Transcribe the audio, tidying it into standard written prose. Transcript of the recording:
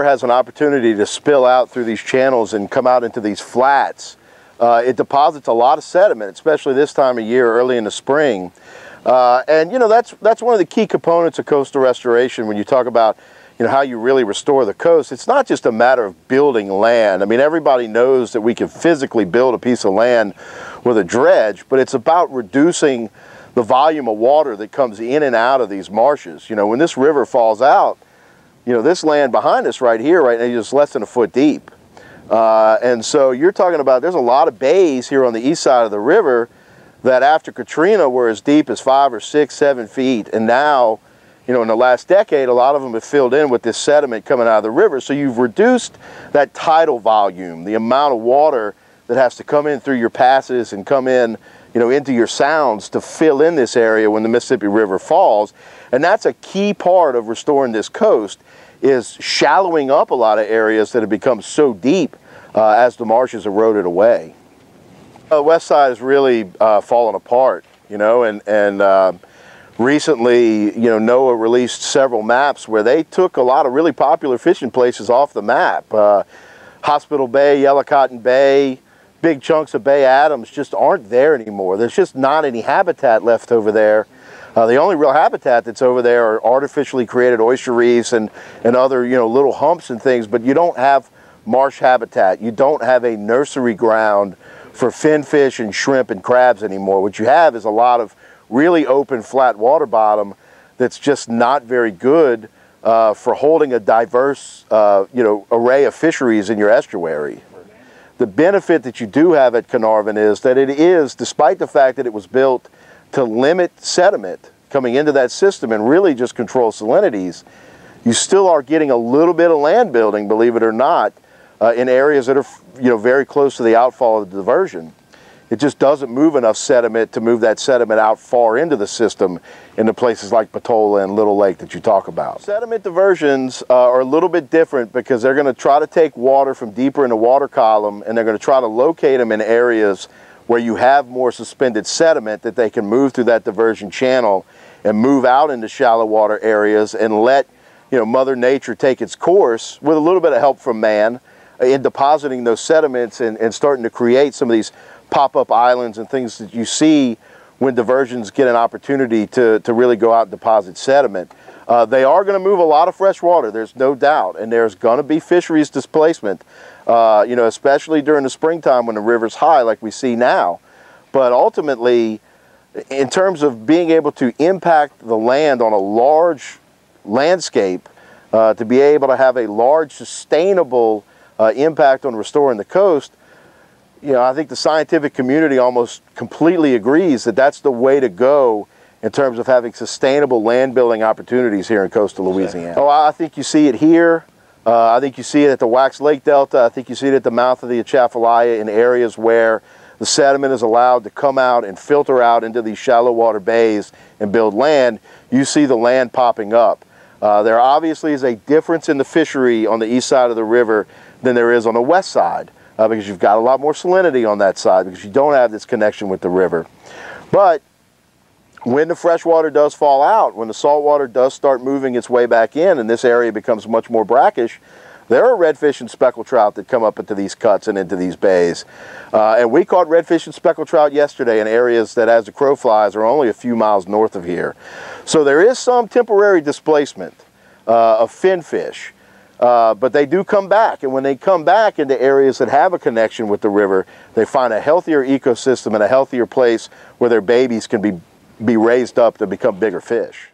has an opportunity to spill out through these channels and come out into these flats, it deposits a lot of sediment, especially this time of year, early in the spring. And you know, that's one of the key components of coastal restoration. When you talk about, you know, how you really restore the coast, it's not just a matter of building land. I mean, everybody knows that we can physically build a piece of land with a dredge, but it's about reducing the volume of water that comes in and out of these marshes. You know, when this river falls out, you know, this land behind us right here, right now, is less than a foot deep. And so you're talking about, there's a lot of bays here on the east side of the river that after Katrina were as deep as 5 or 6, 7 feet. And now, you know, in the last decade, a lot of them have filled in with this sediment coming out of the river. So you've reduced that tidal volume, the amount of water that has to come in through your passes and come in, you know, into your sounds to fill in this area when the Mississippi River falls. And that's a key part of restoring this coast, is shallowing up a lot of areas that have become so deep as the marshes eroded away. The west side is really fallen apart, you know, and recently, you know, NOAA released several maps where they took a lot of really popular fishing places off the map. Hospital Bay, Yellow Cotton Bay, big chunks of Bay Adams just aren't there anymore. There's just not any habitat left over there. The only real habitat that's over there are artificially created oyster reefs and other, you know, little humps and things, but you don't have marsh habitat. You don't have a nursery ground for finfish and shrimp and crabs anymore. What you have is a lot of really open, flat water bottom that's just not very good for holding a diverse, you know, array of fisheries in your estuary. The benefit that you do have at Carnarvon is that it is, despite the fact that it was built to limit sediment coming into that system and really just control salinities, you still are getting a little bit of land building, believe it or not, in areas that are, you know, very close to the outfall of the diversion. It just doesn't move enough sediment to move that sediment out far into the system into places like Patola and Little Lake that you talk about. Sediment diversions are a little bit different because they're going to try to take water from deeper in the water column, and they're going to try to locate them in areas where you have more suspended sediment that they can move through that diversion channel and move out into shallow water areas and let, you know, Mother Nature take its course with a little bit of help from man in depositing those sediments and starting to create some of these pop-up islands and things that you see when diversions get an opportunity to really go out and deposit sediment. They are going to move a lot of fresh water, there's no doubt, and there's going to be fisheries displacement, you know, especially during the springtime when the river's high like we see now. But ultimately, in terms of being able to impact the land on a large landscape, to be able to have a large sustainable impact on restoring the coast, you know, I think the scientific community almost completely agrees that that's the way to go in terms of having sustainable land building opportunities here in coastal Louisiana. Oh, I think you see it here. I think you see it at the Wax Lake Delta. I think you see it at the mouth of the Atchafalaya in areas where the sediment is allowed to come out and filter out into these shallow water bays and build land. You see the land popping up. There obviously is a difference in the fishery on the east side of the river than there is on the west side. Because you've got a lot more salinity on that side because you don't have this connection with the river. But when the fresh water does fall out, when the salt water does start moving its way back in and this area becomes much more brackish, there are redfish and speckled trout that come up into these cuts and into these bays. And we caught redfish and speckled trout yesterday in areas that, as the crow flies, are only a few miles north of here. So there is some temporary displacement of finfish. But they do come back, and when they come back into areas that have a connection with the river, they find a healthier ecosystem and a healthier place where their babies can be raised up to become bigger fish.